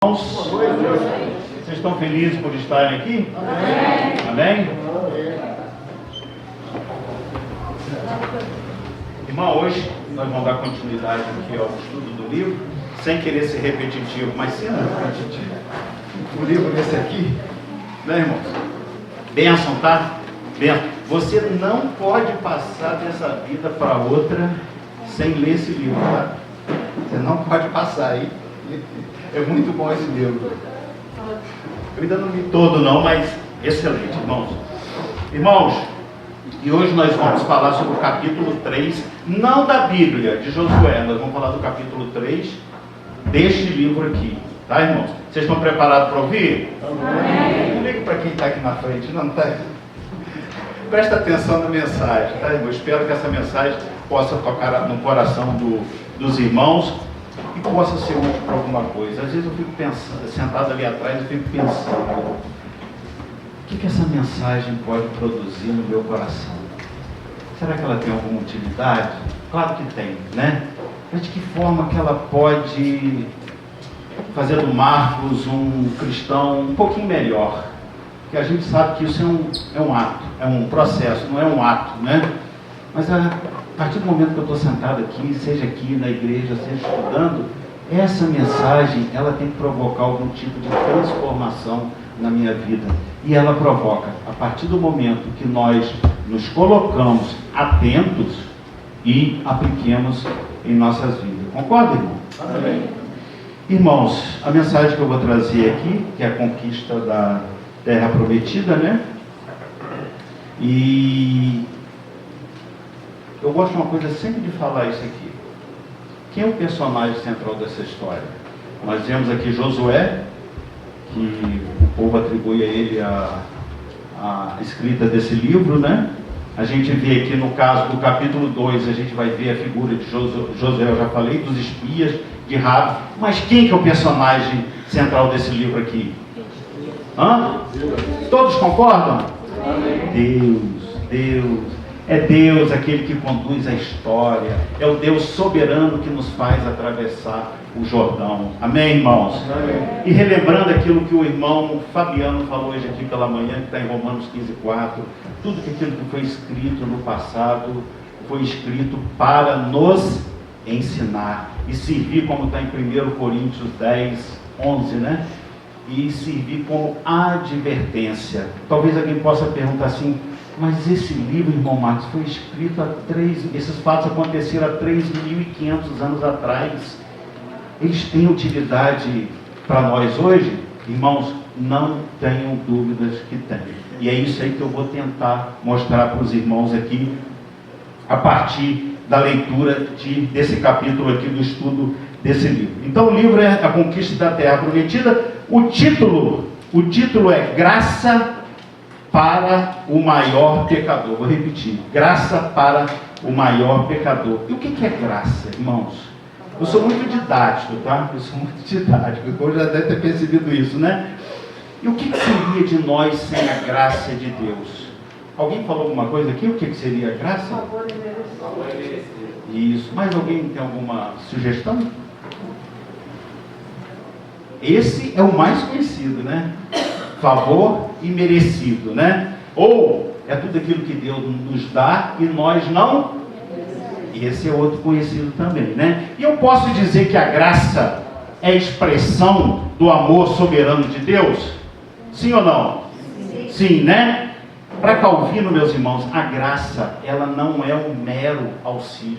Vocês estão felizes por estarem aqui? Amém? Irmão, hoje nós vamos dar continuidade aqui ao estudo do livro, sem querer ser repetitivo, mas sendo repetitivo. O livro desse aqui, né, irmãos? Bênção, tá? Bênção. Você não pode passar dessa vida para outra sem ler esse livro, tá? Você não pode passar aí. É muito bom esse livro. Eu ainda não li todo não, mas excelente, irmãos. Irmãos, e hoje nós vamos falar sobre o capítulo 3, não da Bíblia, de Josué. Nós vamos falar do capítulo 3 deste livro aqui. Tá, irmãos? Vocês estão preparados para ouvir? Amém. Não ligue para quem está aqui na frente, não está? Presta atenção na mensagem, tá, irmão? Espero que essa mensagem possa tocar no coração dos irmãos e possa ser útil para alguma coisa. Às vezes eu fico pensando, sentado ali atrás, eu fico pensando, o que essa mensagem pode produzir no meu coração? Será que ela tem alguma utilidade? Claro que tem, né? Mas de que forma que ela pode fazer do Marcos um cristão um pouquinho melhor? Porque a gente sabe que isso é um ato, é um processo, não é um ato, né? Mas a partir do momento que eu estou sentado aqui, seja aqui na igreja, seja estudando, essa mensagem, ela tem que provocar algum tipo de transformação na minha vida. E ela provoca, a partir do momento que nós nos colocamos atentos e apliquemos em nossas vidas. Concorda, irmão? Amém. Irmãos, a mensagem que eu vou trazer aqui, que é a conquista da Terra Prometida, né? E eu gosto de uma coisa sempre de falar isso aqui. Quem é o personagem central dessa história? Nós vemos aqui Josué, que o povo atribui a ele a escrita desse livro, né? A gente vê aqui no caso do capítulo 2, a gente vai ver a figura de Josué, eu já falei, dos espias, de Rabi. Mas quem que é o personagem central desse livro aqui? Hã? Todos concordam? Deus. É Deus aquele que conduz a história. É o Deus soberano que nos faz atravessar o Jordão. Amém, irmãos? Amém. E relembrando aquilo que o irmão Fabiano falou hoje aqui pela manhã, que está em Romanos 15:4, tudo aquilo que foi escrito no passado, foi escrito para nos ensinar. E servir, como está em 1 Coríntios 10:11, né? E servir como advertência. Talvez alguém possa perguntar assim, mas esse livro, irmão Marcos, foi escrito esses fatos aconteceram há 3.500 anos atrás. Eles têm utilidade para nós hoje? Irmãos, não tenham dúvidas que tem. E é isso aí que eu vou tentar mostrar para os irmãos aqui, a partir da leitura desse capítulo aqui, do estudo desse livro. Então o livro é A Conquista da Terra Prometida. O título é Graça para o Maior Pecador. Vou repetir, graça para o maior pecador. E o que é graça, irmãos? Eu sou muito didático, tá? Eu sou muito didático, eu já deve ter percebido isso, né? E o que seria de nós sem a graça de Deus? Alguém falou alguma coisa aqui? O que seria a graça? Favor e merecido. Isso. Mais alguém tem alguma sugestão? Esse é o mais conhecido, né? Favor e merecido, né? Ou é tudo aquilo que Deus nos dá e nós não. Esse é outro conhecido também, né? E eu posso dizer que a graça é expressão do amor soberano de Deus? Sim ou não? Sim, né? Para Calvino, meus irmãos, a graça, ela não é um mero auxílio.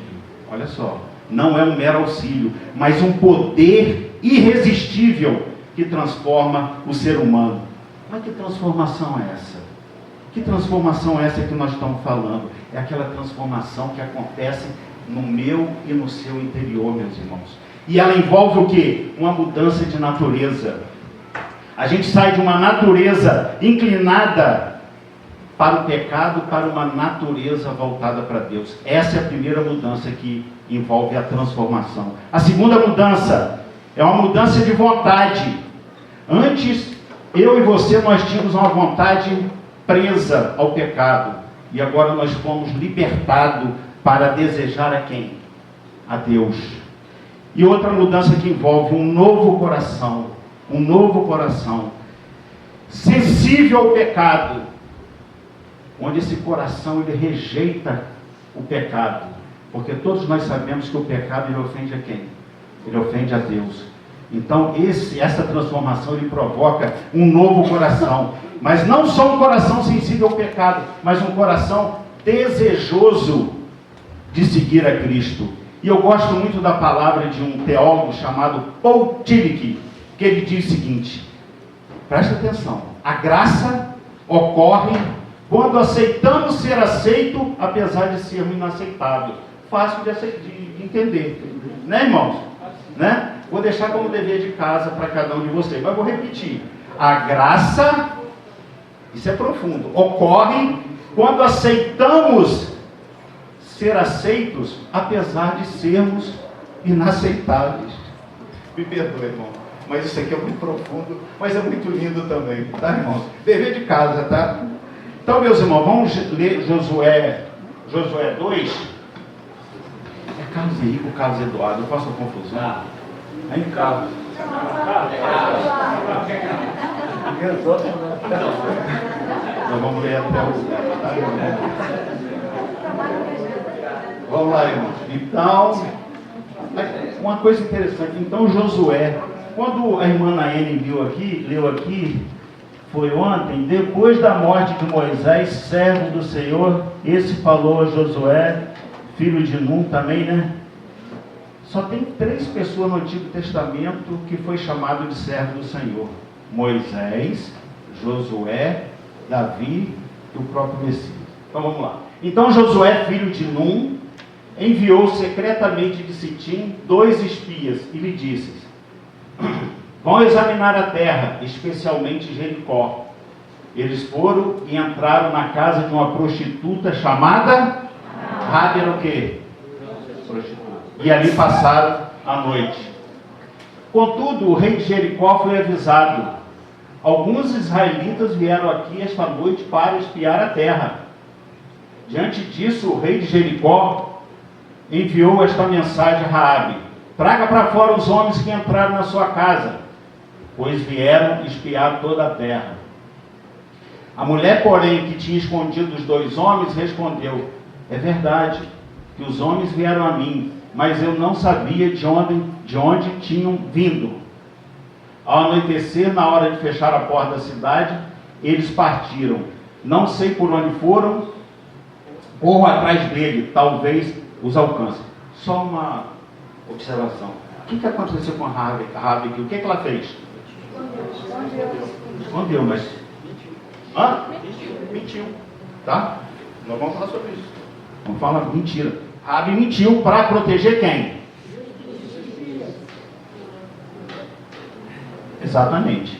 Olha só, não é um mero auxílio, mas um poder irresistível que transforma o ser humano. Mas que transformação é essa? Que transformação é essa que nós estamos falando? É aquela transformação que acontece no meu e no seu interior, meus irmãos. E ela envolve o quê? Uma mudança de natureza. A gente sai de uma natureza inclinada para o pecado, para uma natureza voltada para Deus. Essa é a primeira mudança que envolve a transformação. A segunda mudança é uma mudança de vontade. Antes, eu e você, nós tínhamos uma vontade presa ao pecado. E agora nós fomos libertados para desejar a quem? A Deus. E outra mudança que envolve um novo coração. um novo coração, sensível ao pecado, onde esse coração ele rejeita o pecado, porque todos nós sabemos que o pecado ele ofende a quem? Ele ofende a Deus. Então essa transformação ele provoca um novo coração, mas não só um coração sensível ao pecado, mas um coração desejoso de seguir a Cristo. E eu gosto muito da palavra de um teólogo chamado Paul Tillich, que ele diz o seguinte, presta atenção, a graça ocorre quando aceitamos ser aceito, apesar de sermos inaceitáveis. Fácil de entender, né, irmãos? Né? Vou deixar como dever de casa para cada um de vocês, mas vou repetir. A graça, isso é profundo, ocorre quando aceitamos ser aceitos, apesar de sermos inaceitáveis. Me perdoe, irmão, mas isso aqui é muito profundo, mas é muito lindo também, tá, irmãos? Dever de casa, tá? Então, meus irmãos, vamos ler Josué 2. É Carlos Henrique ou Carlos Eduardo? Eu faço a confusão. É em Carlos. Então vamos ler até o... Vamos lá, irmãos. Então, uma coisa interessante. Então, Josué, quando a irmã Naene leu aqui, foi ontem, depois da morte de Moisés, servo do Senhor, esse falou a Josué, filho de Nun também, né? Só tem 3 pessoas no Antigo Testamento que foi chamado de servo do Senhor: Moisés, Josué, Davi e o próprio Messias. Então vamos lá. Então Josué, filho de Nun, enviou secretamente de Sitim 2 espias e lhe disse: vão examinar a terra, especialmente Jericó. Eles foram e entraram na casa de uma prostituta chamada Rabi, era o quê? Prostituta. E ali passaram a noite. Contudo, o rei de Jericó foi avisado: alguns israelitas vieram aqui esta noite para espiar a terra. Diante disso, o rei de Jericó enviou esta mensagem a Raabe: traga para fora os homens que entraram na sua casa, pois vieram espiar toda a terra. A mulher, porém, que tinha escondido os 2 homens, respondeu: é verdade que os homens vieram a mim, mas eu não sabia de onde tinham vindo. Ao anoitecer, na hora de fechar a porta da cidade, eles partiram. Não sei por onde foram, corro atrás dele, talvez os alcance. Só uma observação. O que aconteceu com a Rabi aqui? O que ela fez? Escondeu, mas... Mentiu. Tá? Nós vamos falar sobre isso. Vamos falar mentira. Rabi mentiu para proteger quem? Exatamente.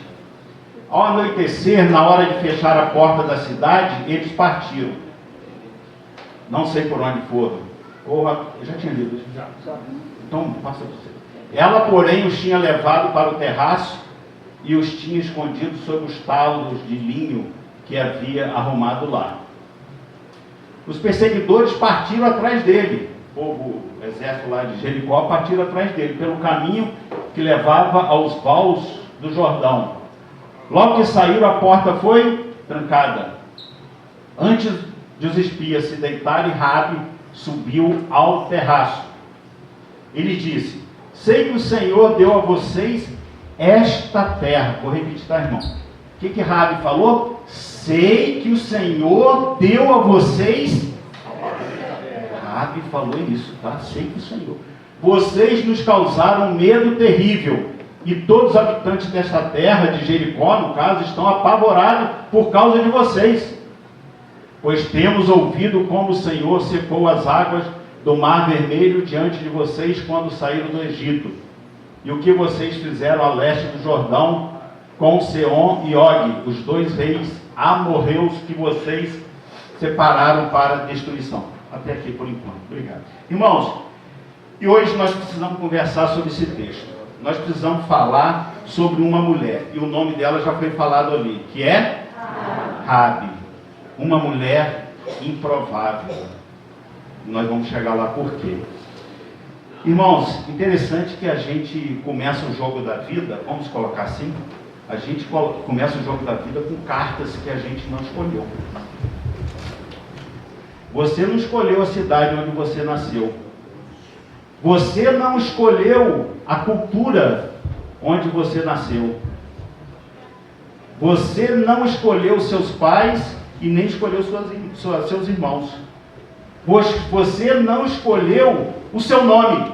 Ao anoitecer, na hora de fechar a porta da cidade, eles partiram. Não sei por onde foram. Eu já tinha lido isso. Então, passa você. Ela, porém, os tinha levado para o terraço e os tinha escondido sob os talos de linho que havia arrumado lá. Os perseguidores partiram atrás dele. O exército lá de Jericó partiram atrás dele, pelo caminho que levava aos vales do Jordão. Logo que saíram, a porta foi trancada. Antes de os espias se deitarem, Rabi subiu ao terraço. Ele disse: sei que o Senhor deu a vocês esta terra. Vou repetir, tá, irmão? O que Rabi falou? Sei que o Senhor deu a vocês. Rabi falou isso, tá? Sei que o Senhor. Vocês nos causaram medo terrível. E todos os habitantes desta terra, de Jericó, no caso, estão apavorados por causa de vocês. Pois temos ouvido como o Senhor secou as águas do Mar Vermelho diante de vocês quando saíram do Egito. E o que vocês fizeram a leste do Jordão com Seom e Og, os 2 reis amorreus que vocês separaram para a destruição. Até aqui por enquanto. Obrigado. Irmãos, e hoje nós precisamos conversar sobre esse texto. Nós precisamos falar sobre uma mulher. E o nome dela já foi falado ali, que é Rabi. Uma mulher improvável. Nós vamos chegar lá por quê? Irmãos, interessante que a gente começa o jogo da vida, vamos colocar assim, a gente começa o jogo da vida com cartas que a gente não escolheu. Você não escolheu a cidade onde você nasceu. Você não escolheu a cultura onde você nasceu. Você não escolheu seus pais e nem escolheu seus irmãos. Você não escolheu o seu nome.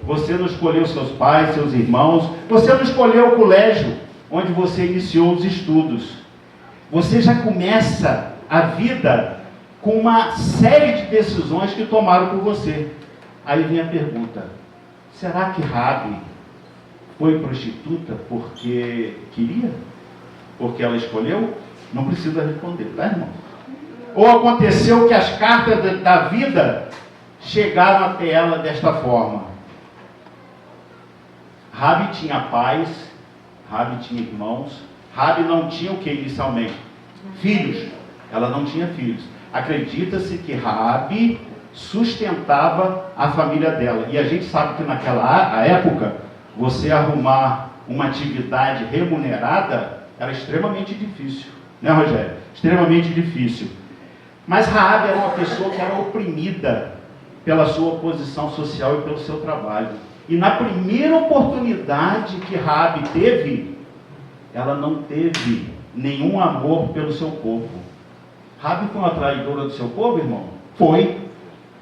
Você não escolheu seus pais, seus irmãos. Você não escolheu o colégio onde você iniciou os estudos. Você já começa a vida com uma série de decisões que tomaram por você. Aí vem a pergunta: será que Raabe foi prostituta porque queria? Porque ela escolheu? Não precisa responder, tá, irmão? Ou aconteceu que as cartas da vida chegaram até ela desta forma? Raabe tinha pais, Raabe tinha irmãos, Raabe não tinha o que inicialmente? Filhos. Ela não tinha filhos. Acredita-se que Raabe sustentava a família dela. E a gente sabe que naquela época, você arrumar uma atividade remunerada era extremamente difícil. Né, Rogério? Extremamente difícil. Mas Raabe era uma pessoa que era oprimida pela sua posição social e pelo seu trabalho. E na primeira oportunidade que Raabe teve, ela não teve nenhum amor pelo seu povo. Raabe foi uma traidora do seu povo, irmão? Foi.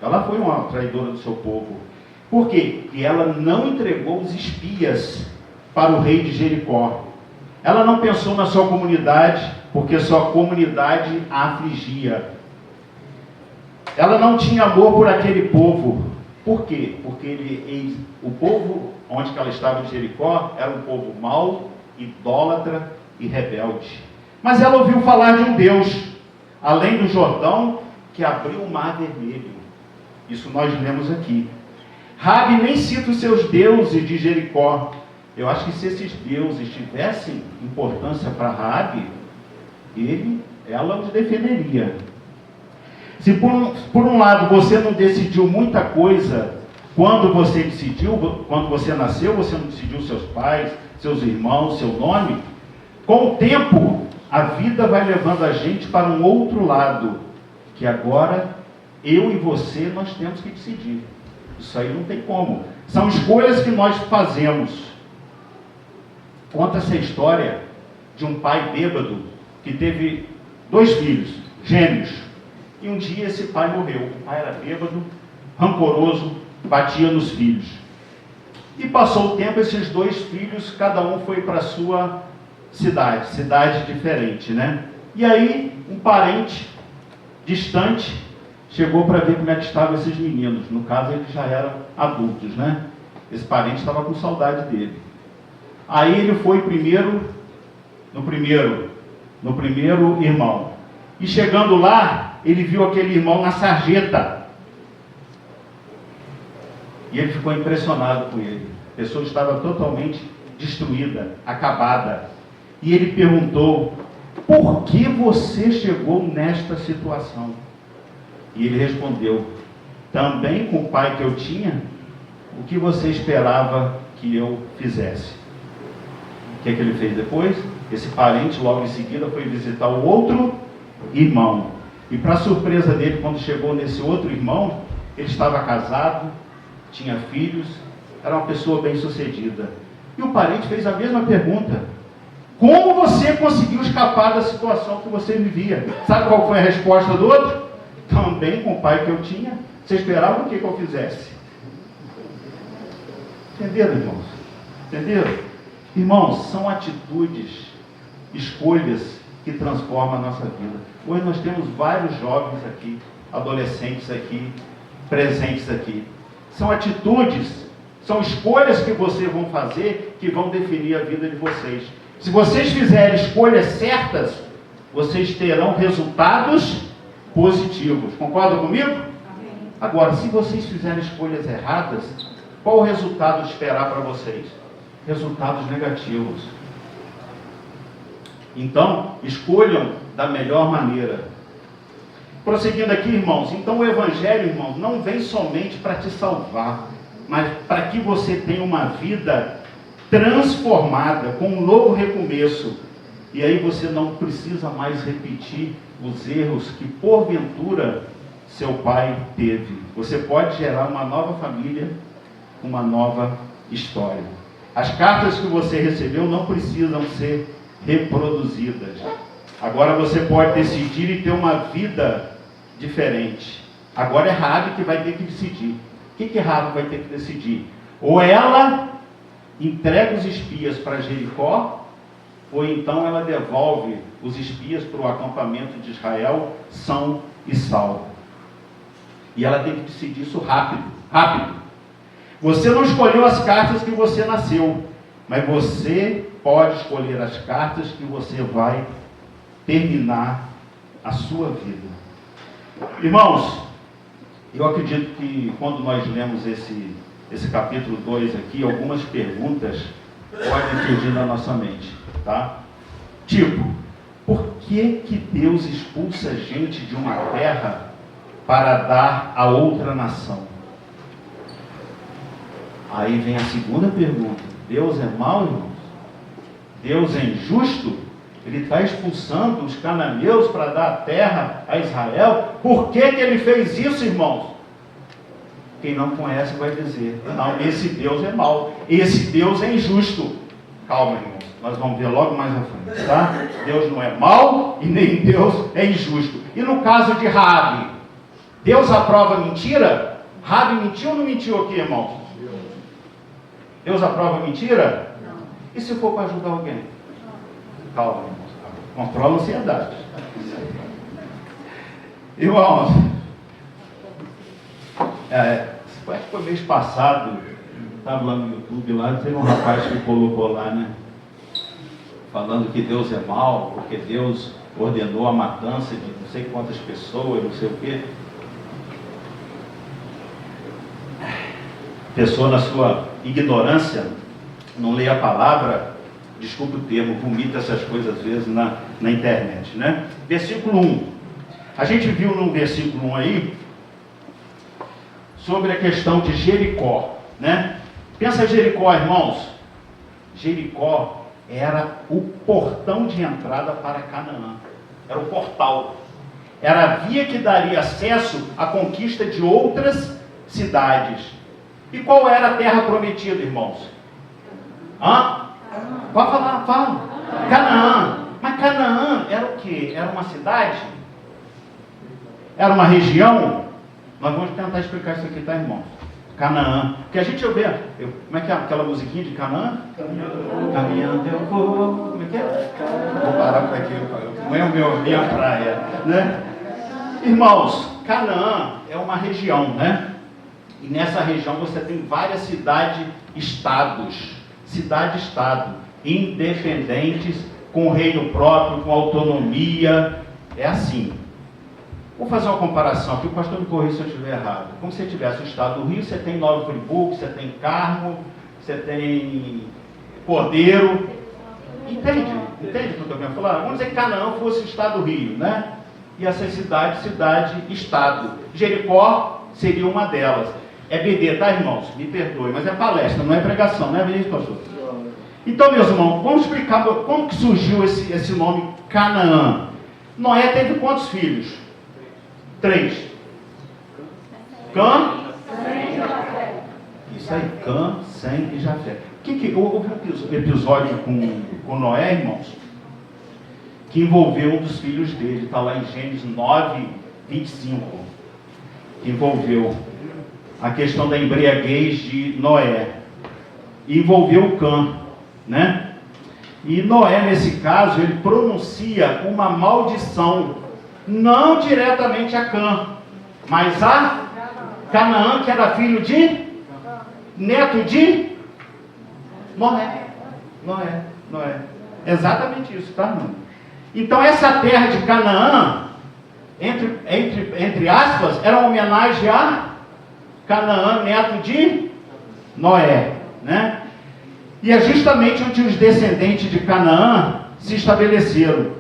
Ela foi uma traidora do seu povo. Por quê? Porque ela não entregou os espias para o rei de Jericó. Ela não pensou na sua comunidade, porque sua comunidade a afligia. Ela não tinha amor por aquele povo. Por quê? Porque o povo onde ela estava em Jericó era um povo mau, idólatra e rebelde. Mas ela ouviu falar de um Deus, além do Jordão, que abriu o mar vermelho. Isso nós lemos aqui. Raabe nem cita os seus deuses de Jericó. Eu acho que se esses deuses tivessem importância para Raabe, ela os defenderia. Se por um lado você não decidiu muita coisa quando você nasceu, você não decidiu seus pais, seus irmãos, seu nome, com o tempo a vida vai levando a gente para um outro lado, que agora eu e você nós temos que decidir. Isso aí não tem como. São escolhas que nós fazemos. Conta essa história de um pai bêbado que teve 2 filhos, gêmeos. E um dia esse pai morreu. O pai era bêbado, rancoroso, batia nos filhos. E passou o tempo, esses 2 filhos, cada um foi para a sua cidade diferente, né? E aí, um parente distante chegou para ver como é que estavam esses meninos. No caso, eles já eram adultos, né? Esse parente estava com saudade dele. Aí ele foi no primeiro irmão. E chegando lá, ele viu aquele irmão na sarjeta. E ele ficou impressionado com ele. A pessoa estava totalmente destruída, acabada. E ele perguntou: por que você chegou nesta situação? E ele respondeu: também com o pai que eu tinha, o que você esperava que eu fizesse? O que é que ele fez depois? Esse parente logo em seguida foi visitar o outro irmão. E para surpresa dele, quando chegou nesse outro irmão, ele estava casado, tinha filhos, era uma pessoa bem sucedida. E o parente fez a mesma pergunta: como você conseguiu escapar da situação que você vivia? Sabe qual foi a resposta do outro? Também com o pai que eu tinha. Você esperava o que eu fizesse? Entenderam, irmãos? Entenderam? Irmãos, são atitudes, escolhas que transformam a nossa vida. Hoje nós temos vários jovens aqui, adolescentes aqui, presentes aqui. São atitudes, são escolhas que vocês vão fazer que vão definir a vida de vocês. Se vocês fizerem escolhas certas, vocês terão resultados positivos. Concordam comigo? Amém. Agora, se vocês fizerem escolhas erradas, qual o resultado esperar para vocês? Resultados negativos. Então, escolham da melhor maneira. Prosseguindo aqui, irmãos, então o Evangelho, irmãos, não vem somente para te salvar, mas para que você tenha uma vida transformada, com um novo recomeço. E aí você não precisa mais repetir os erros que porventura seu pai teve. Você pode gerar uma nova família, uma nova história. As cartas que você recebeu não precisam ser reproduzidas. Agora você pode decidir e ter uma vida diferente. Agora é Raabe que vai ter que decidir. O que Raabe vai ter que decidir? Ou ela entrega os espias para Jericó, ou então ela devolve os espias para o acampamento de Israel, são e salvo. E ela tem que decidir isso rápido, rápido. Você não escolheu as cartas que você nasceu, mas você pode escolher as cartas que você vai terminar a sua vida. Irmãos, eu acredito que quando nós lemos esse capítulo 2 aqui, algumas perguntas podem surgir na nossa mente, tá? Tipo, por que Deus expulsa gente de uma terra para dar a outra nação? Aí vem a segunda pergunta: Deus é mau, irmãos? Deus é injusto? Ele está expulsando os cananeus para dar a terra a Israel? Por que ele fez isso, irmãos? Quem não conhece vai dizer: não, esse Deus é mau, esse Deus é injusto. Calma, irmãos, nós vamos ver logo mais à frente, tá? Deus não é mau e nem Deus é injusto. E no caso de Raabe, Deus aprova mentira? Raabe mentiu ou não mentiu aqui, irmãos? Deus aprova mentira? Não. E se for para ajudar alguém? Calma, irmãos. Controla a ansiedade. Irmãos, acho que foi mês passado, estava lá no YouTube, lá teve um rapaz que colocou lá, né? Falando que Deus é mau, porque Deus ordenou a matança de não sei quantas pessoas, não sei o quê. Pessoa na sua ignorância, não lê a palavra, desculpe o termo, vomita essas coisas às vezes na internet, né? Versículo 1. A gente viu no versículo 1 aí, sobre a questão de Jericó, né? Pensa Jericó, irmãos. Jericó era o portão de entrada para Canaã. Era o portal. Era a via que daria acesso à conquista de outras cidades. E qual era a terra prometida, irmãos? Pode falar, fala. Canaã. Mas Canaã era o quê? Era uma cidade? Era uma região? Nós vamos tentar explicar isso aqui, tá, irmãos? Canaã. Porque a gente ouve, como é que é aquela musiquinha de Canaã? Caminhando eu vou. Como é que é? Vou parar por aqui, não é minha praia, né? Irmãos, Canaã é uma região, né? E nessa região você tem várias cidades-estados, cidade-estado, independentes, com reino próprio, com autonomia, é assim. Vou fazer uma comparação aqui, o pastor me corrija se eu estiver errado. Como se você tivesse o estado do Rio, você tem Nova Friburgo, você tem Carmo, você tem Cordeiro. Entende o que eu estou querendo falar? Vamos dizer que Canaã fosse o estado do Rio, né? E essa cidade-estado. Jericó seria uma delas. É BD, tá, irmãos? Me perdoe, mas é palestra, não é pregação, não é mesmo, pastor? Então, meus irmãos, vamos explicar como que surgiu esse nome Canaã. Noé teve quantos filhos? 3. Cã? Isso aí, Cã, Sem e Jafé. Houve um episódio com Noé, irmãos, que envolveu um dos filhos dele, está lá em Gênesis 9, 25, que envolveu a questão da embriaguez de Noé, e envolveu Cã, né? E Noé, nesse caso, ele pronuncia uma maldição, não diretamente a Cã, mas a Canaã, que era filho de, neto de Noé. Exatamente isso, tá, irmão? Então essa terra de Canaã, entre aspas, era uma homenagem a Canaã, neto de Noé, né? E é justamente onde os descendentes de Canaã se estabeleceram.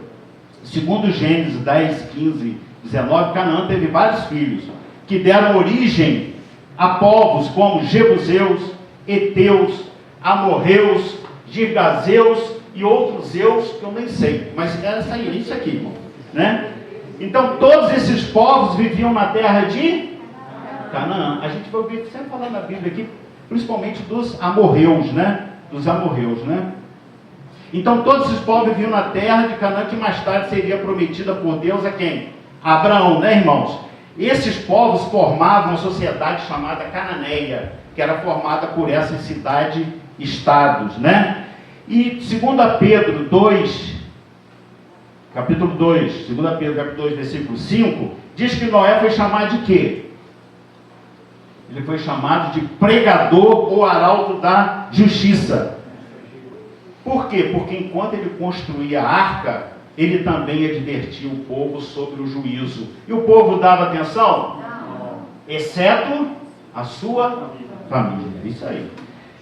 Segundo Gênesis 10, 15 19, Canaã teve vários filhos, que deram origem a povos como Jebuseus, Eteus, Amorreus, Girgazeus e outros zeus que eu nem sei, mas é isso aqui, irmão, né? Então todos esses povos viviam na terra de Canaã. A gente vai ouvir sempre falar na Bíblia aqui, principalmente dos amorreus, né? Dos amorreus, né? Então todos esses povos viviam na terra de Canaã, que mais tarde seria prometida por Deus a quem? A Abraão, né, irmãos? Esses povos formavam uma sociedade chamada cananeia, que era formada por essas cidades-estados, né? E 2 Pedro 2, capítulo 2, 2 Pedro capítulo 2, versículo 5, diz que Noé foi chamado de quê? Ele foi chamado de pregador ou arauto da justiça. Por quê? Porque enquanto ele construía a arca, ele também advertia o povo sobre o juízo. E o povo dava atenção? Não. Exceto a sua família. Isso aí.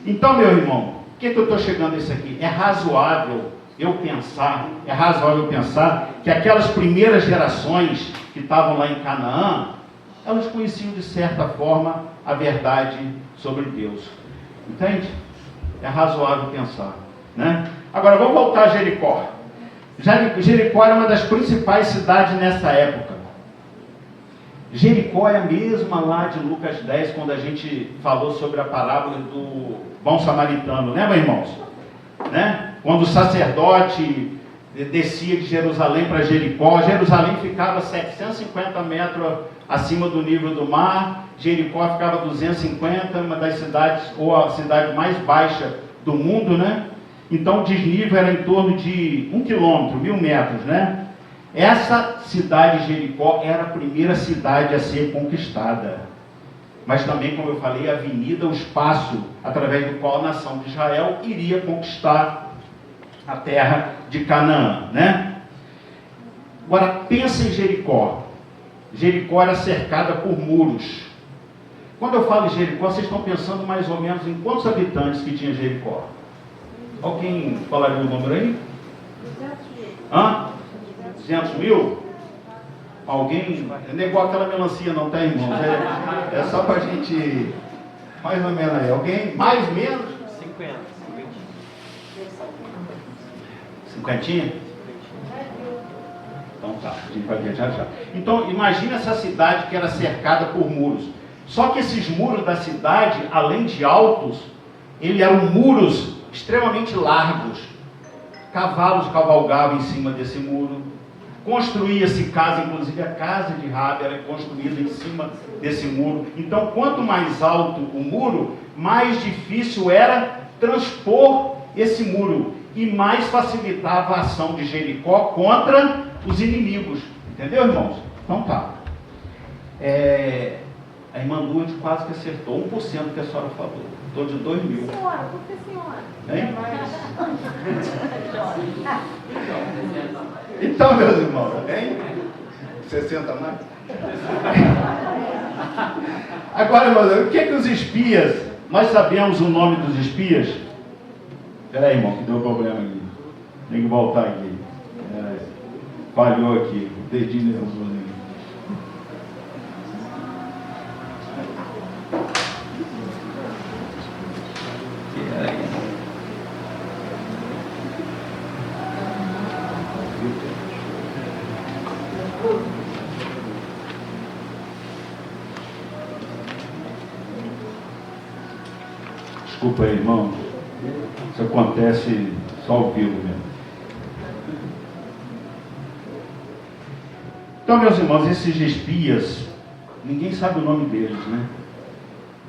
Então, meu irmão, o que eu estou chegando a isso aqui? É razoável eu pensar que aquelas primeiras gerações que estavam lá em Canaã, elas conheciam de certa forma a verdade sobre Deus. Entende? É razoável pensar, né? Agora vamos voltar a Jericó. Jericó era uma das principais cidades nessa época. Jericó é a mesma lá de Lucas 10, quando a gente falou sobre a parábola do bom samaritano, lembra, irmãos? Né? Quando o sacerdote descia de Jerusalém para Jericó, Jerusalém ficava 750 metros acima do nível do mar, Jericó ficava 250, uma das cidades, ou a cidade mais baixa do mundo, né? Então o desnível era em torno de 1 quilômetro, 1000 metros, né? Essa cidade de Jericó era a primeira cidade a ser conquistada. Mas também, como eu falei, a avenida, o espaço através do qual a nação de Israel iria conquistar a terra de Canaã, né? Agora, pensa em Jericó. Jericó era cercada por muros. Quando eu falo em Jericó, vocês estão pensando mais ou menos em quantos habitantes que tinha Jericó? Alguém falaria o número aí? 200 mil? Alguém? Não é igual aquela melancia não, tá, irmãos? É só para a gente, mais ou menos aí. Alguém? Mais, menos? 50. 50? Então tá, a gente vai ver já já. Então, imagina essa cidade que era cercada por muros. Só que esses muros da cidade, além de altos, eles eram muros extremamente largos. Cavalos cavalgavam em cima desse muro. Construía-se casa, inclusive a casa de Rabi era construída em cima desse muro. Então, quanto mais alto o muro, mais difícil era transpor esse muro e mais facilitava a ação de Jericó contra os inimigos. Entendeu, irmãos? Então tá. A irmã Lourdes quase que acertou 1% que a senhora falou. Estou de 2 mil. Senhora, por que senhora? Hein? Então, meus irmãos, hein? 60 mais? Agora, irmãos, o que os espias, nós sabemos o nome dos espias? Espera aí, irmão, que deu problema aqui. Tem que voltar aqui. Falhou aqui, o dedinho nervoso. Desculpa aí, irmão. Isso acontece só ao vivo mesmo. Então, meus irmãos, esses espias, ninguém sabe o nome deles, né?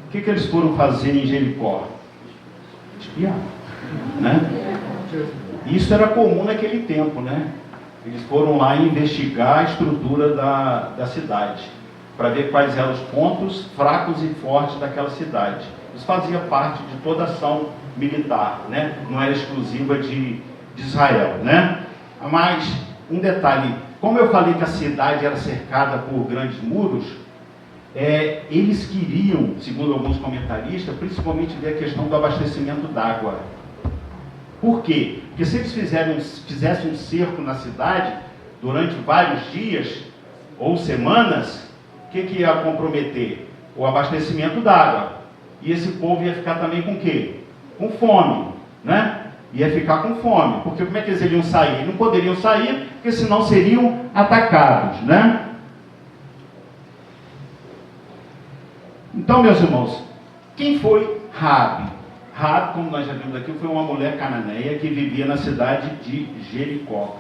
O que eles foram fazer em Jericó? Espiar, né? Isso era comum naquele tempo, né? Eles foram lá investigar a estrutura da cidade, para ver quais eram os pontos fracos e fortes daquela cidade. Isso fazia parte de toda a ação militar, né? Não era exclusiva de Israel, né? Mas, um detalhe, como eu falei que a cidade era cercada por grandes muros, eles queriam, segundo alguns comentaristas, principalmente ver a questão do abastecimento d'água. Por quê? Porque se eles fizessem um cerco na cidade durante vários dias, ou semanas, o que ia comprometer? O abastecimento d'água. E esse povo ia ficar também com o quê? Com fome, né? Ia ficar com fome, porque como é que eles iriam sair? Não poderiam sair, porque senão seriam atacados, né? Então, meus irmãos, quem foi Raabe? Raabe, como nós já vimos aqui, foi uma mulher cananeia que vivia na cidade de Jericó.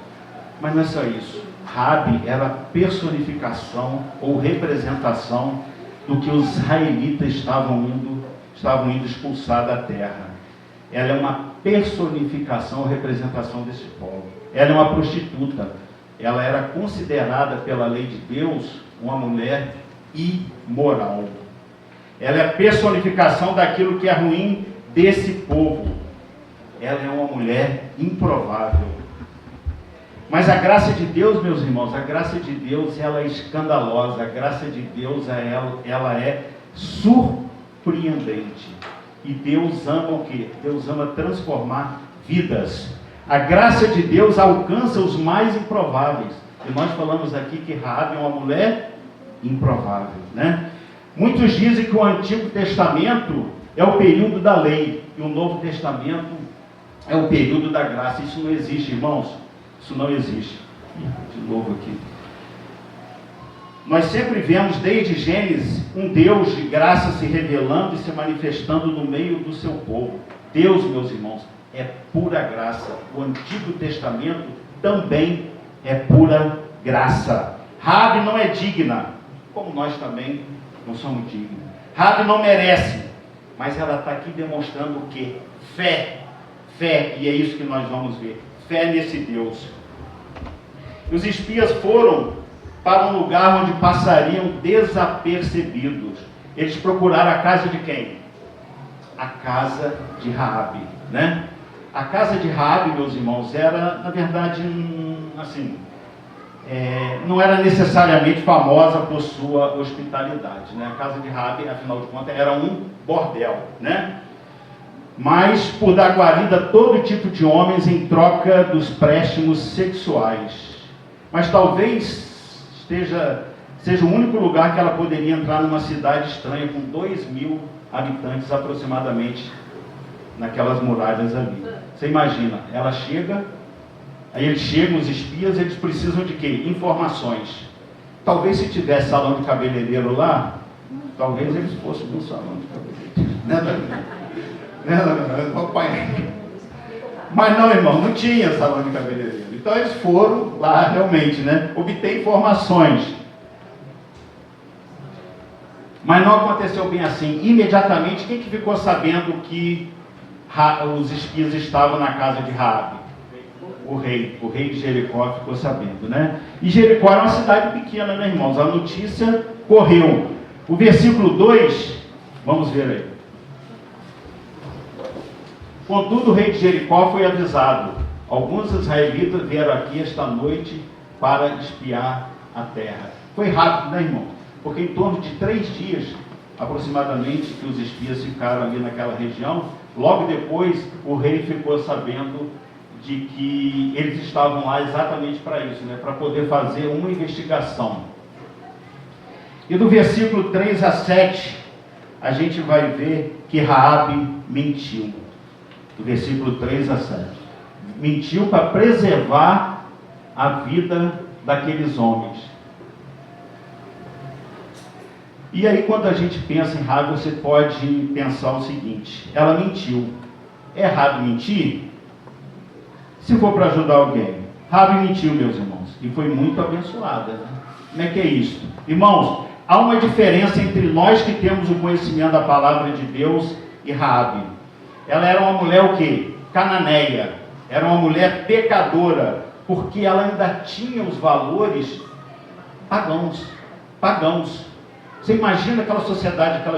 Mas não é só isso. Raabe era a personificação ou representação do que os israelitas estavam indo expulsar da terra. Ela é uma personificação ou representação desse povo. Ela é uma prostituta. Ela era considerada pela lei de Deus uma mulher imoral. Ela é a personificação daquilo que é ruim desse povo. Ela é uma mulher improvável. Mas a graça de Deus, meus irmãos, a graça de Deus, ela é escandalosa. A graça de Deus, ela é surpreendente. E Deus ama o quê? Deus ama transformar vidas. A graça de Deus alcança os mais improváveis. E nós falamos aqui que Raabe é uma mulher improvável, né? Muitos dizem que o Antigo Testamento é o período da lei e o Novo Testamento é o período da graça. Isso não existe, irmãos. Isso não existe. De novo aqui. Nós sempre vemos desde Gênesis um Deus de graça se revelando e se manifestando no meio do seu povo. Deus, meus irmãos, é pura graça. O Antigo Testamento também é pura graça. Raabe não é digna, como nós também não somos dignos. Raabe não merece, mas ela está aqui demonstrando o quê? Fé. Fé, e é isso que nós vamos ver. Fé nesse Deus. E os espias foram para um lugar onde passariam desapercebidos. Eles procuraram a casa de quem? A casa de Raabe, né? A casa de Raabe, meus irmãos, era, na verdade, não era necessariamente famosa por sua hospitalidade, né? A casa de Raabe, afinal de contas, era um bordel, né? Mas por dar guarida a todo tipo de homens em troca dos préstimos sexuais. Mas talvez seja o único lugar que ela poderia entrar numa cidade estranha com 2.000 habitantes aproximadamente naquelas muralhas ali. Você imagina, ela chega, aí eles chegam, os espias, eles precisam de quê? Informações. Talvez se tivesse salão de cabeleireiro lá, talvez eles fossem no salão de cabeleireiro. Mas não, irmão, não tinha salão de cabeleireiro. Então eles foram lá realmente, né? Obter informações. Mas não aconteceu bem assim. Imediatamente, quem que ficou sabendo que os espias estavam na casa de Raabe? O rei de Jericó ficou sabendo, né? E Jericó era uma cidade pequena, né, irmãos? A notícia correu. O versículo 2, vamos ver aí. Contudo, o rei de Jericó foi avisado. Alguns israelitas vieram aqui esta noite para espiar a terra. Foi rápido, né, irmão? Porque em torno de 3 dias, aproximadamente, que os espias ficaram ali naquela região, logo depois o rei ficou sabendo de que eles estavam lá exatamente para isso, né? Para poder fazer uma investigação. E do versículo 3 a 7, a gente vai ver que Raabe mentiu. Do versículo 3 a 7. Mentiu para preservar a vida daqueles homens. E aí, quando a gente pensa em Raabe, você pode pensar o seguinte: ela mentiu. É errado mentir? Se for para ajudar alguém. Raabe mentiu, meus irmãos, e foi muito abençoada, né? Como é que é isso? Irmãos, há uma diferença entre nós que temos o conhecimento da palavra de Deus e Raabe. Ela era uma mulher o quê? Cananeia. Era uma mulher pecadora, porque ela ainda tinha os valores pagãos. Você imagina aquela sociedade que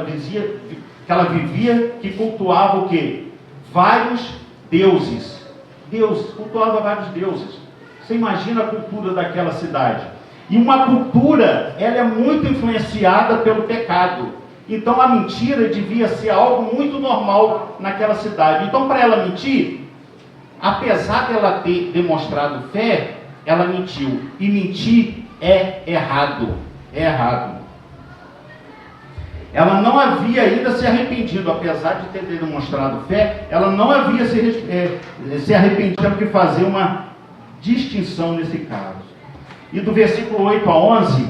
ela vivia, que cultuava o quê? Vários deuses. Deus cultuava vários deuses. Você imagina a cultura daquela cidade. E uma cultura, ela é muito influenciada pelo pecado. Então a mentira devia ser algo muito normal naquela cidade. Então, para ela mentir, apesar dela ter demonstrado fé, ela mentiu. E mentir é errado. É errado. Ela não havia ainda se arrependido, apesar de ter demonstrado fé, ela não havia se arrependido. Temos que fazer uma distinção nesse caso. E do versículo 8 a 11,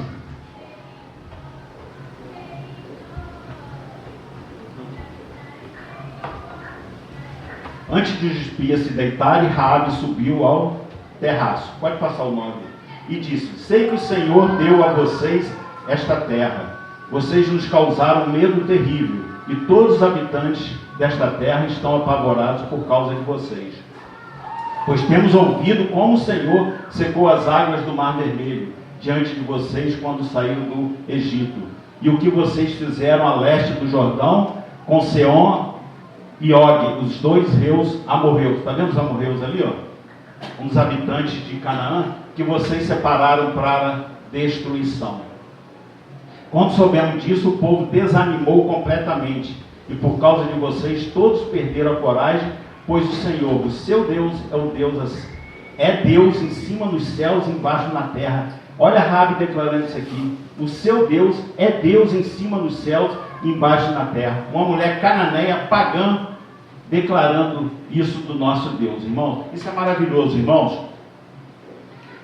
antes de os espias se deitarem, Raabe subiu ao terraço. Pode passar o 9. E disse: sei que o Senhor deu a vocês esta terra. Vocês nos causaram um medo terrível, e todos os habitantes desta terra estão apavorados por causa de vocês. Pois temos ouvido como o Senhor secou as águas do Mar Vermelho diante de vocês quando saíram do Egito, e o que vocês fizeram a leste do Jordão com Seom e Og, os dois rios amorreus. Está vendo os amorreus ali, ó? Uns habitantes de Canaã que vocês separaram para destruição. Quando soubemos disso, o povo desanimou completamente, e por causa de vocês todos perderam a coragem, pois o Senhor, o seu Deus, é Deus em cima nos céus e embaixo na terra. Olha Raabe declarando isso aqui: o seu Deus é Deus em cima nos céus e embaixo na terra. Uma mulher cananeia pagã declarando isso do nosso Deus, irmãos. Isso é maravilhoso, irmãos.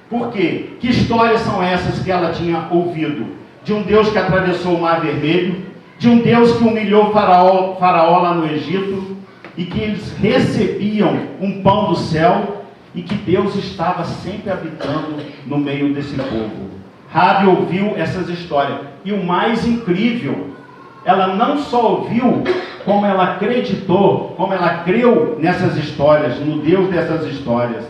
Por quê? Que histórias são essas que ela tinha ouvido? De um Deus que atravessou o Mar Vermelho, de um Deus que humilhou Faraó lá no Egito, e que eles recebiam um pão do céu, e que Deus estava sempre habitando no meio desse povo. Raabe ouviu essas histórias, e o mais incrível, ela não só ouviu, como ela acreditou, como ela creu nessas histórias, no Deus dessas histórias.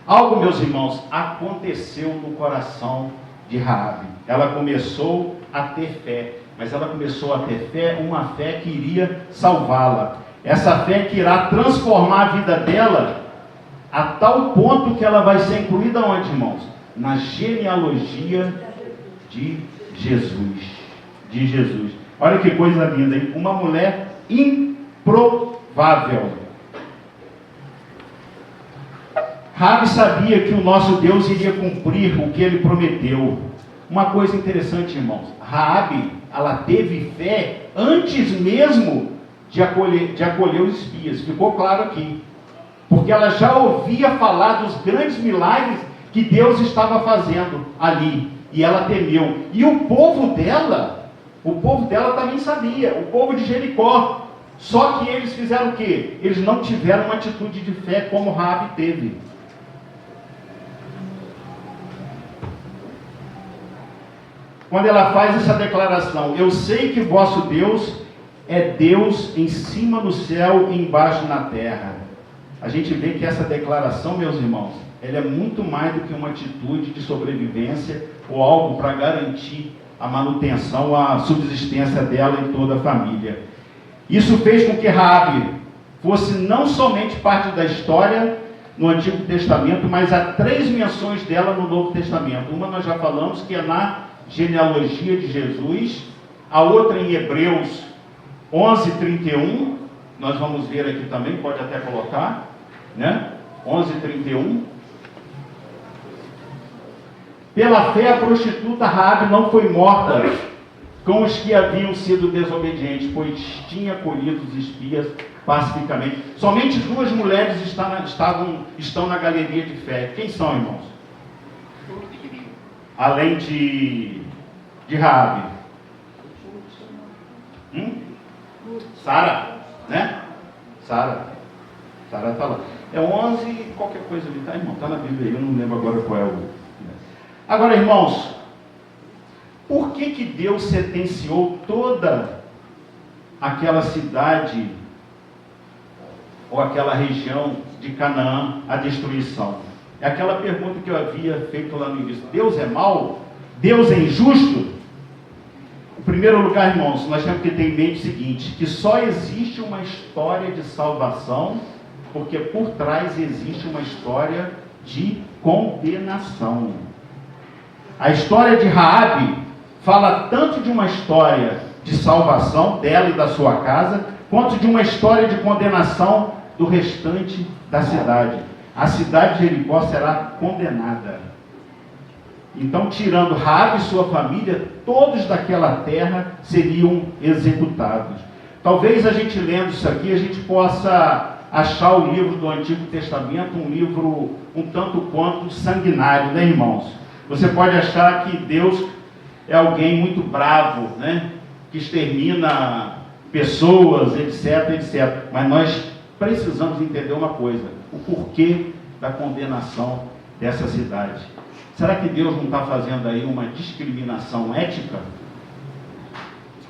Algo, meus irmãos, aconteceu no coração de Raabe. Ela começou a ter fé, mas ela começou a ter fé, uma fé que iria salvá-la. Essa fé que irá transformar a vida dela a tal ponto que ela vai ser incluída onde, irmãos? Na genealogia de Jesus. De Jesus. Olha que coisa linda, hein? Uma mulher improvável. Raabe sabia que o nosso Deus iria cumprir o que ele prometeu. Uma coisa interessante, irmãos. Raabe, ela teve fé antes mesmo de acolher os espias. Ficou claro aqui. Porque ela já ouvia falar dos grandes milagres que Deus estava fazendo ali. E ela temeu. E o povo dela também sabia. O povo de Jericó. Só que eles fizeram o quê? Eles não tiveram uma atitude de fé como Raabe teve. Quando ela faz essa declaração: eu sei que vosso Deus é Deus em cima no céu e embaixo na terra. A gente vê que essa declaração, meus irmãos, ela é muito mais do que uma atitude de sobrevivência ou algo para garantir a manutenção, a subsistência dela e toda a família. Isso fez com que Raabe fosse não somente parte da história no Antigo Testamento, mas há 3 menções dela no Novo Testamento. Uma nós já falamos, que é na genealogia de Jesus, a outra em Hebreus 11:31, nós vamos ver aqui também, pode até colocar, né? 11:31. Pela fé a prostituta Raabe não foi morta com os que haviam sido desobedientes, pois tinha acolhido os espias pacificamente. Somente 2 mulheres estão na galeria de fé. Quem são, irmãos? Além de Raabe. Sara, né? Sara está lá. É 11, qualquer coisa ali, tá, irmão? Está na Bíblia aí, eu não lembro agora qual é o... Agora, irmãos, por que Deus sentenciou toda aquela cidade ou aquela região de Canaã à destruição? É aquela pergunta que eu havia feito lá no início. Deus é mau? Deus é injusto? Em primeiro lugar, irmãos, nós temos que ter em mente o seguinte, que só existe uma história de salvação, porque por trás existe uma história de condenação. A história de Raabe fala tanto de uma história de salvação dela e da sua casa, quanto de uma história de condenação do restante da cidade. A cidade de Jericó será condenada. Então, tirando Raabe e sua família, todos daquela terra seriam executados. Talvez a gente lendo isso aqui, a gente possa achar o livro do Antigo Testamento um livro um tanto quanto sanguinário, né, irmãos? Você pode achar que Deus é alguém muito bravo, né? Que extermina pessoas, etc, etc. Mas nós precisamos entender uma coisa: o porquê da condenação dessa cidade. Será que Deus não está fazendo aí uma discriminação ética?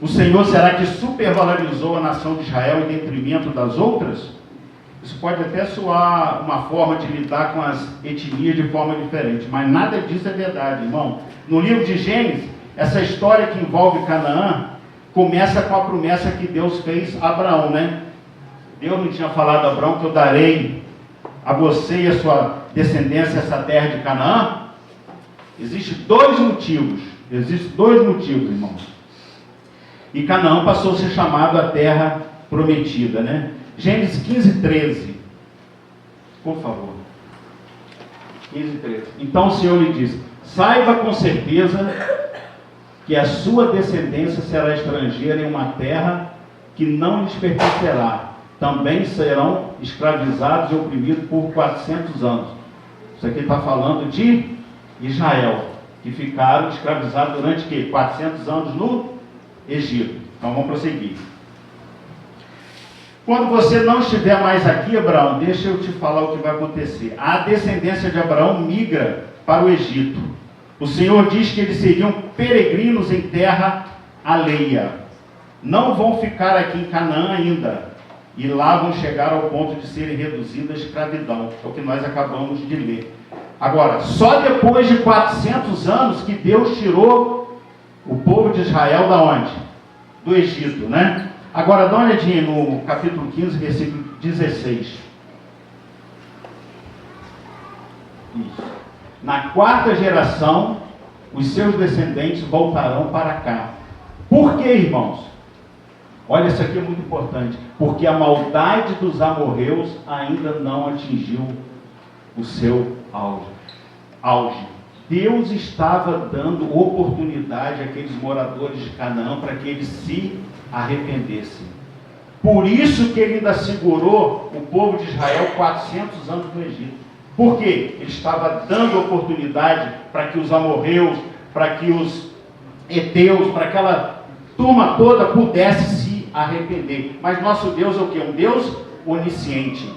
O Senhor, será que supervalorizou a nação de Israel em detrimento das outras? Isso pode até soar uma forma de lidar com as etnias de forma diferente, mas nada disso é verdade, irmão. No livro de Gênesis, essa história que envolve Canaã começa com a promessa que Deus fez a Abraão, né? Deus não tinha falado a Abraão que eu darei a você e a sua descendência essa terra de Canaã? Existem dois motivos, irmãos. E Canaã passou a ser chamado a terra prometida, né? Gênesis 15, 13. Por favor. 15, 13. Então o Senhor lhe disse: saiba com certeza que a sua descendência será estrangeira em uma terra que não lhes pertencerá. Também serão escravizados e oprimidos por 400 anos. Isso aqui está falando de Israel, que ficaram escravizados durante 400 anos no Egito. Então vamos prosseguir. Quando você não estiver mais aqui, Abraão, deixa eu te falar o que vai acontecer. A descendência de Abraão migra para o Egito. O Senhor diz que eles seriam peregrinos em terra alheia. Não vão ficar aqui em Canaã ainda. E lá vão chegar ao ponto de serem reduzidos à escravidão. É o que nós acabamos de ler. Agora, só depois de 400 anos que Deus tirou o povo de Israel da onde? Do Egito, né? Agora, dá uma olhadinha no capítulo 15, versículo 16. Isso. Na quarta geração, os seus descendentes voltarão para cá. Por quê, irmãos? Olha, isso aqui é muito importante. Porque a maldade dos amorreus ainda não atingiu o seu auge. Deus estava dando oportunidade àqueles moradores de Canaã para que eles se arrependessem. Por isso que ele ainda segurou o povo de Israel 400 anos no Egito. Por quê? Ele estava dando oportunidade para que os amorreus, para que os heteus, para aquela turma toda pudesse se arrepender. Mas nosso Deus é o quê? Um Deus onisciente.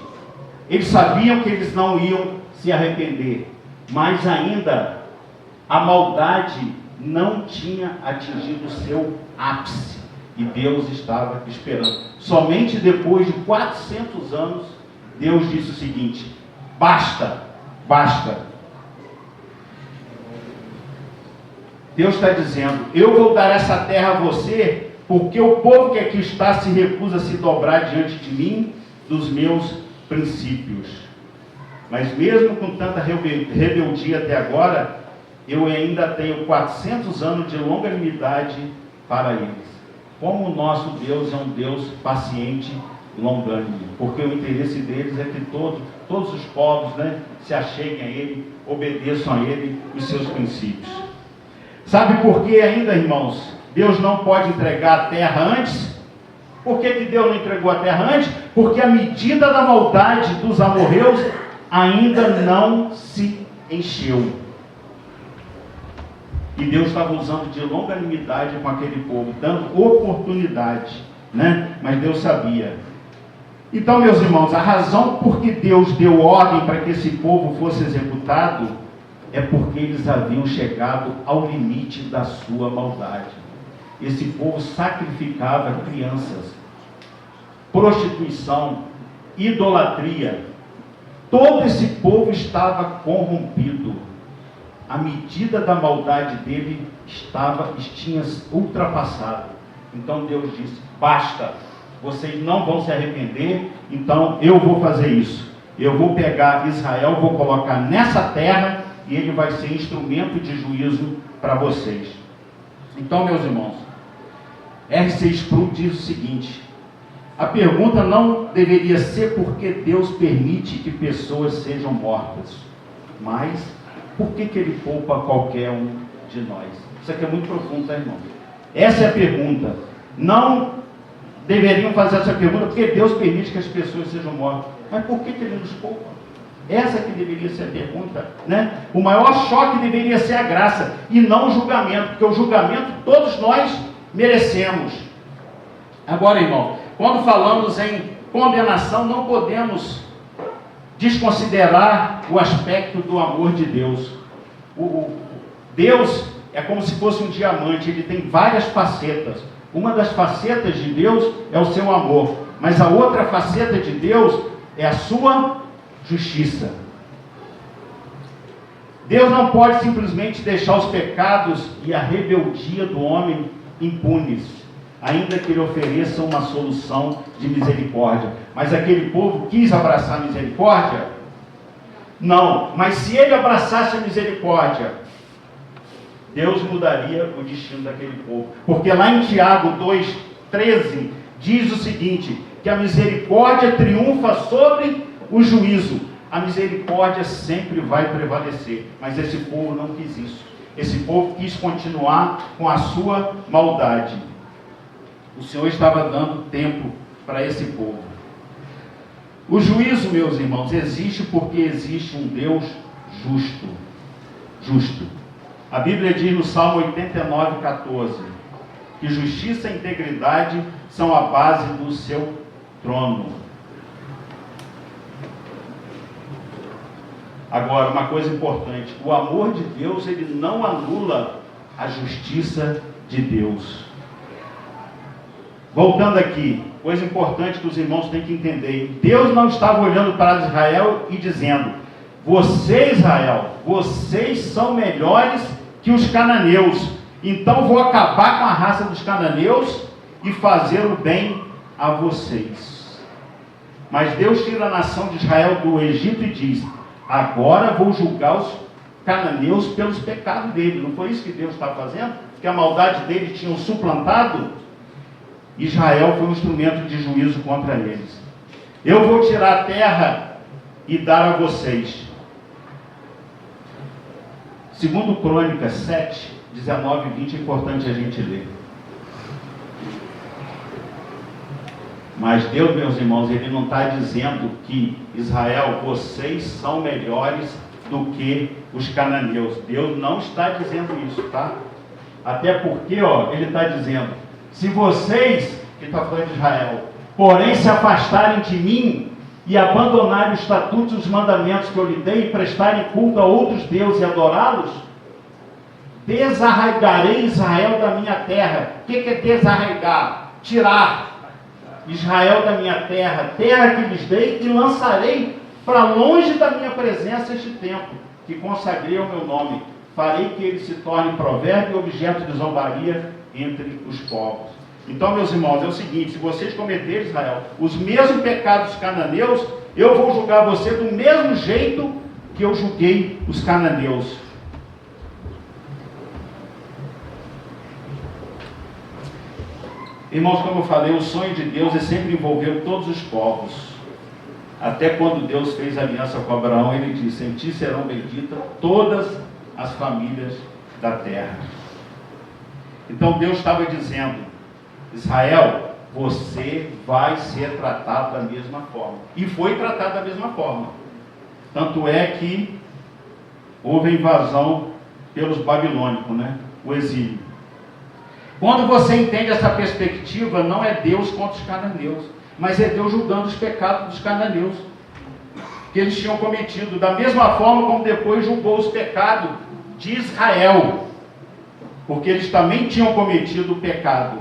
Eles sabiam que eles não iam se arrepender, mas ainda a maldade não tinha atingido o seu ápice. E Deus estava esperando. Somente depois de 400 anos, Deus disse o seguinte: basta, basta. Deus está dizendo: eu vou dar essa terra a você, porque o povo que aqui está se recusa a se dobrar diante de mim, dos meus princípios. Mas mesmo com tanta rebeldia até agora, eu ainda tenho 400 anos de longanimidade para eles. Como o nosso Deus é um Deus paciente e longânimo, porque o interesse deles é que todos os povos, né, se acheguem a Ele, obedeçam a Ele os seus princípios. Sabe por que ainda, irmãos, Deus não pode entregar a terra antes? Por que Deus não entregou a terra antes? Porque a medida da maldade dos amorreus ainda não se encheu. E Deus estava usando de longanimidade com aquele povo, dando oportunidade, né? Mas Deus sabia. Então, meus irmãos, a razão por que Deus deu ordem para que esse povo fosse executado é porque eles haviam chegado ao limite da sua maldade. Esse povo sacrificava crianças, prostituição, idolatria. Todo esse povo estava corrompido. A medida da maldade dele tinha ultrapassado. Então Deus disse: basta, vocês não vão se arrepender, então eu vou fazer isso. Eu vou pegar Israel, vou colocar nessa terra, e ele vai ser instrumento de juízo para vocês. Então, meus irmãos, R.C. Sproul diz o seguinte: a pergunta não deveria ser por que Deus permite que pessoas sejam mortas, mas por que Ele poupa qualquer um de nós? Isso aqui é muito profundo, tá, irmão? Essa é a pergunta. Não deveriam fazer essa pergunta porque Deus permite que as pessoas sejam mortas. Mas por que Ele nos poupa? Essa que deveria ser a pergunta, né? O maior choque deveria ser a graça e não o julgamento, porque o julgamento todos nós merecemos. Agora, irmão, quando falamos em condenação, não podemos desconsiderar o aspecto do amor de Deus. Deus é como se fosse um diamante, ele tem várias facetas. Uma das facetas de Deus é o seu amor, mas a outra faceta de Deus é a sua justiça. Deus não pode simplesmente deixar os pecados e a rebeldia do homem impunes, ainda que Ele ofereça uma solução de misericórdia. Mas aquele povo quis abraçar a misericórdia? Não, mas se ele abraçasse a misericórdia, Deus mudaria o destino daquele povo. Porque lá em Tiago 2,13 diz o seguinte, que a misericórdia triunfa sobre o juízo. A misericórdia sempre vai prevalecer, mas esse povo não quis isso. Esse povo quis continuar com a sua maldade. O Senhor estava dando tempo para esse povo. O juízo, meus irmãos, existe porque existe um Deus justo. Justo. A Bíblia diz no Salmo 89,14 que justiça e integridade são a base do seu trono. Agora, uma coisa importante, o amor de Deus, ele não anula a justiça de Deus. Voltando aqui, coisa importante que os irmãos têm que entender, Deus não estava olhando para Israel e dizendo, você, Israel, vocês são melhores que os cananeus, então vou acabar com a raça dos cananeus e fazer o bem a vocês. Mas Deus tira a nação de Israel do Egito e diz, agora vou julgar os cananeus pelos pecados deles. Não foi isso que Deus estava fazendo? Que a maldade deles tinha suplantado? Israel foi um instrumento de juízo contra eles. Eu vou tirar a terra e dar a vocês. Segundo Crônicas 7, 19 e 20, é importante a gente ler. Mas Deus, meus irmãos, Ele não está dizendo que Israel, vocês são melhores do que os cananeus. Deus não está dizendo isso, tá? Até porque, Ele está dizendo, se vocês, que está falando de Israel, porém se afastarem de mim e abandonarem os estatutos e os mandamentos que eu lhe dei e prestarem culto a outros deuses e adorá-los, desarraigarei Israel da minha terra. O que é desarraigar? Tirar Israel da minha terra, terra que lhes dei, e lançarei para longe da minha presença este templo, que consagrei ao meu nome. Farei que ele se torne provérbio e objeto de zombaria entre os povos. Então, meus irmãos, é o seguinte, se vocês cometerem, Israel, os mesmos pecados cananeus, eu vou julgar você do mesmo jeito que eu julguei os cananeus. Irmãos, como eu falei, o sonho de Deus é sempre envolver todos os povos. Até quando Deus fez aliança com Abraão, Ele disse, em ti serão benditas todas as famílias da terra. Então Deus estava dizendo, Israel, você vai ser tratado da mesma forma. E foi tratado da mesma forma. Tanto é que houve a invasão pelos babilônicos, né? O exílio. Quando você entende essa perspectiva, não é Deus contra os cananeus, mas é Deus julgando os pecados dos cananeus que eles tinham cometido, da mesma forma como depois julgou os pecados de Israel, porque eles também tinham cometido o pecado.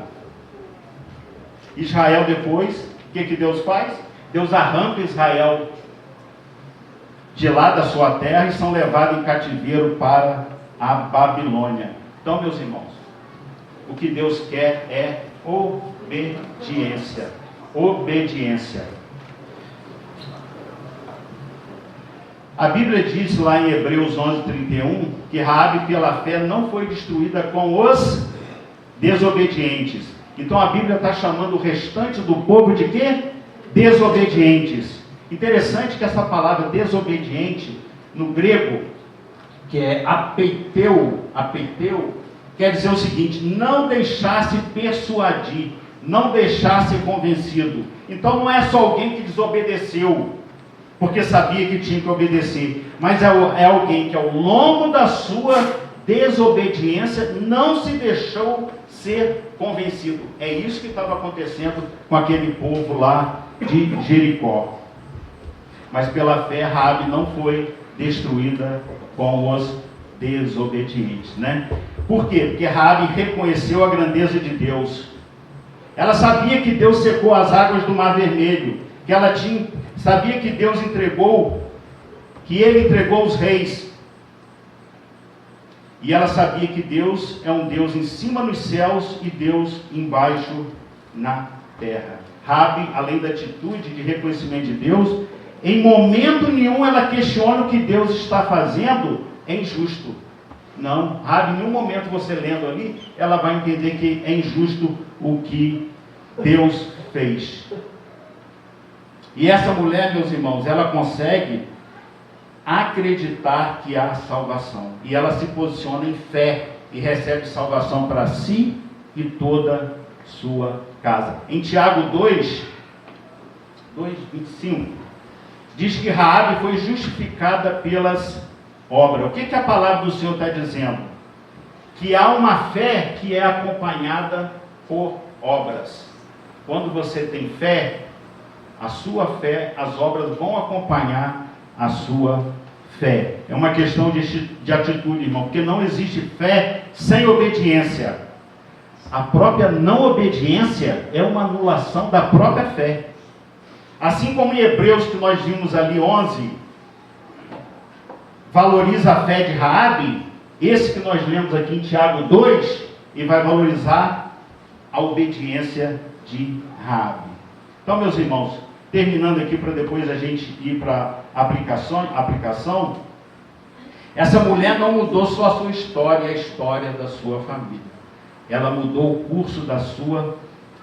Israel depois, o que Deus faz? Deus arranca Israel de lá da sua terra e são levados em cativeiro para a Babilônia. Então, meus irmãos, o que Deus quer é obediência. Obediência. A Bíblia diz lá em Hebreus 11:31 que Raabe pela fé não foi destruída com os desobedientes. Então a Bíblia está chamando o restante do povo de quê? Desobedientes. Interessante que essa palavra desobediente, no grego, que é apeiteu, quer dizer o seguinte: não deixar-se persuadir, não deixar-se convencido. Então não é só alguém que desobedeceu, porque sabia que tinha que obedecer, mas é alguém que ao longo da sua desobediência não se deixou ser convencido. É isso que estava acontecendo com aquele povo lá de Jericó. Mas pela fé, Raabe não foi destruída com os desobedientes, né? Por quê? Porque Raabe reconheceu a grandeza de Deus. Ela sabia que Deus secou as águas do Mar Vermelho, que ela sabia que Deus que ele entregou os reis. E ela sabia que Deus é um Deus em cima nos céus e Deus embaixo na terra. Raabe, além da atitude de reconhecimento de Deus, em momento nenhum ela questiona o que Deus está fazendo é injusto. Não, Raabe, em nenhum momento você lendo ali, ela vai entender que é injusto o que Deus fez. E essa mulher, meus irmãos, ela consegue acreditar que há salvação. E ela se posiciona em fé e recebe salvação para si e toda sua casa. Em Tiago 2:25, diz que Raabe foi justificada pelas obras. O que a palavra do Senhor está dizendo? Que há uma fé que é acompanhada por obras. Quando você tem fé, a sua fé, as obras vão acompanhar a sua fé. É uma questão de atitude, irmão, porque não existe fé sem obediência. A própria não obediência é uma anulação da própria fé. Assim como em Hebreus, que nós vimos ali 11, valoriza a fé de Raabe, esse que nós lemos aqui em Tiago 2, e vai valorizar a obediência de Raabe. Então, meus irmãos, terminando aqui para depois a gente ir para a aplicação, essa mulher não mudou só a sua história, a história da sua família. Ela mudou o curso da sua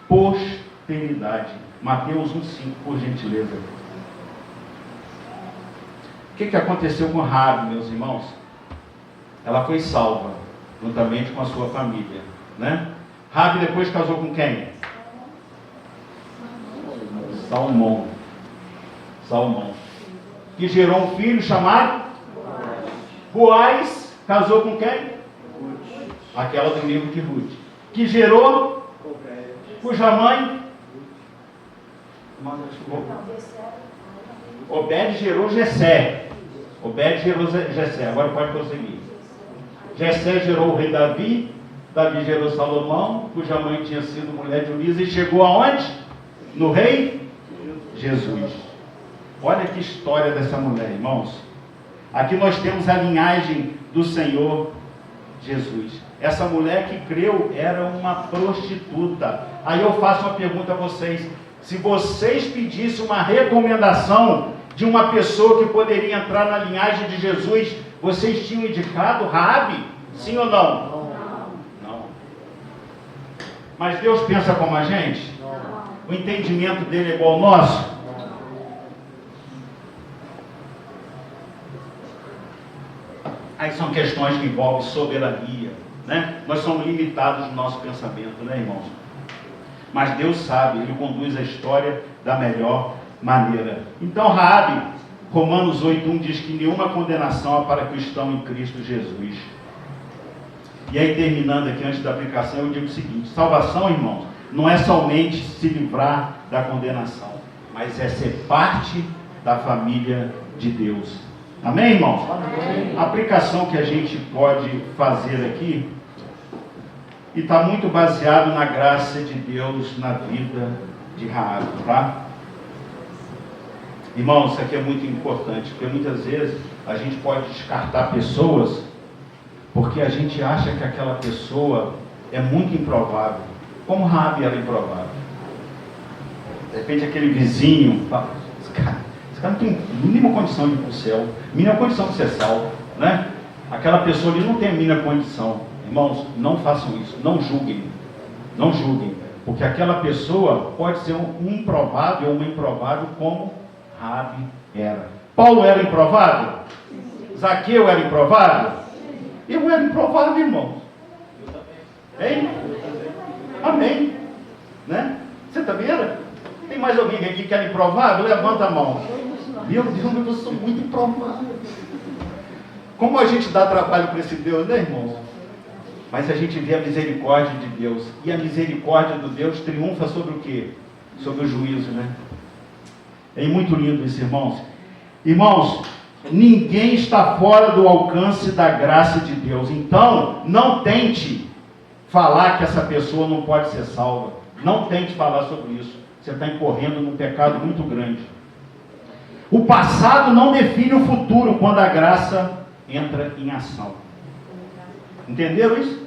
posteridade. Mateus 1,5, por gentileza. O que aconteceu com Raabe, meus irmãos? Ela foi salva, juntamente com a sua família, né? Raabe depois casou com quem? Salmão, que gerou um filho chamado Boaz. Casou com quem? Aquela do livro de Ruth, que gerou, cuja mãe Obed gerou Jessé. Agora pode prosseguir. Jessé gerou o rei Davi. Davi gerou Salomão, cuja mãe tinha sido mulher de Urias, e chegou aonde? No rei Jesus. Olha que história dessa mulher, irmãos. Aqui nós temos a linhagem do Senhor Jesus. Essa mulher que creu era uma prostituta. Aí eu faço uma pergunta a vocês: se vocês pedissem uma recomendação de uma pessoa que poderia entrar na linhagem de Jesus, vocês tinham indicado Raabe? Sim ou não? Não. Mas Deus pensa como a gente? O entendimento dele é igual ao nosso? Aí são questões que envolvem soberania, né? Nós somos limitados no nosso pensamento, né, irmãos? Mas Deus sabe, Ele conduz a história da melhor maneira. Então, Raabe, Romanos 8:1 diz que nenhuma condenação há para que estão em Cristo Jesus. E aí, terminando aqui, antes da aplicação, eu digo o seguinte: salvação, irmãos, não é somente se livrar da condenação, mas é ser parte da família de Deus. Amém, irmãos? Amém. A aplicação que a gente pode fazer aqui, e está muito baseado na graça de Deus na vida de Raabe, tá? Irmãos, isso aqui é muito importante, porque muitas vezes a gente pode descartar pessoas porque a gente acha que aquela pessoa é muito improvável, como Raabe era improvável. De repente aquele vizinho fala: esse cara não tem mínima condição de ir para o céu, mínima condição de ser salvo, né? Aquela pessoa ali não tem a mínima condição. Irmãos, não façam isso, não julguem, porque aquela pessoa pode ser um improvável ou uma improvável como Raabe era. Paulo era improvável? Zaqueu era improvável? Eu era improvável, irmãos. Hein? Amém. Né? Você também era? Tem mais alguém aqui que era improvável? Levanta a mão. Meu Deus, eu sou muito improvável. Como a gente dá trabalho para esse Deus, né, irmãos? Mas a gente vê a misericórdia de Deus. E a misericórdia do Deus triunfa sobre o quê? Sobre o juízo, né? É muito lindo isso, irmãos. Irmãos, ninguém está fora do alcance da graça de Deus. Então, não tente falar que essa pessoa não pode ser salva. Não tente falar sobre isso. Você está incorrendo num pecado muito grande. O passado não define o futuro quando a graça entra em ação. Entenderam isso?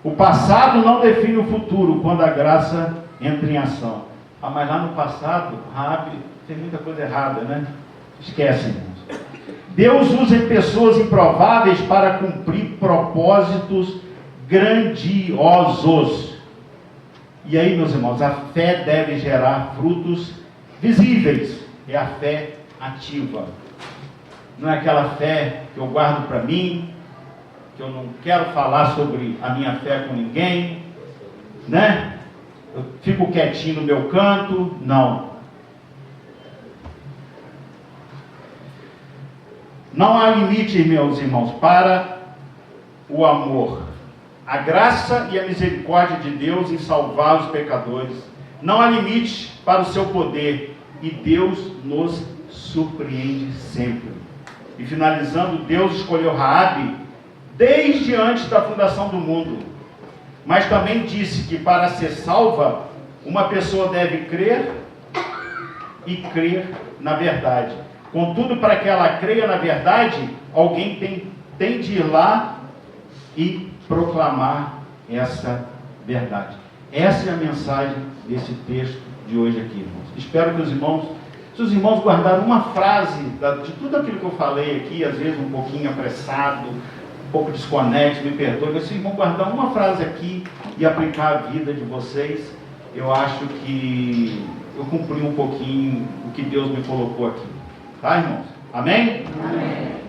O passado não define o futuro quando a graça entra em ação. Ah, mas lá no passado, Raabe fez muita coisa errada, né? Esquece, irmãos. Deus usa pessoas improváveis para cumprir propósitos grandiosos. E aí, meus irmãos, a fé deve gerar frutos visíveis. É a fé ativa. Não é aquela fé que eu guardo para mim, que eu não quero falar sobre a minha fé com ninguém, né? Eu fico quietinho no meu canto. Não. Não há limite, meus irmãos, para o amor, a graça e a misericórdia de Deus em salvar os pecadores. Não há limite para o seu poder, e Deus nos surpreende sempre. E finalizando, Deus escolheu Raabe desde antes da fundação do mundo, mas também disse que para ser salva, uma pessoa deve crer e crer na verdade. Contudo, para que ela creia na verdade, alguém tem de ir lá e proclamar essa verdade. Essa é a mensagem desse texto de hoje aqui, irmãos. Espero que os irmãos, se os irmãos guardaram uma frase de tudo aquilo que eu falei aqui, às vezes um pouquinho apressado, um pouco desconexo, me perdoe, mas se irmão guardar uma frase aqui e aplicar a vida de vocês, eu acho que eu cumpri um pouquinho o que Deus me colocou aqui. Tá, irmãos? Amém? Amém.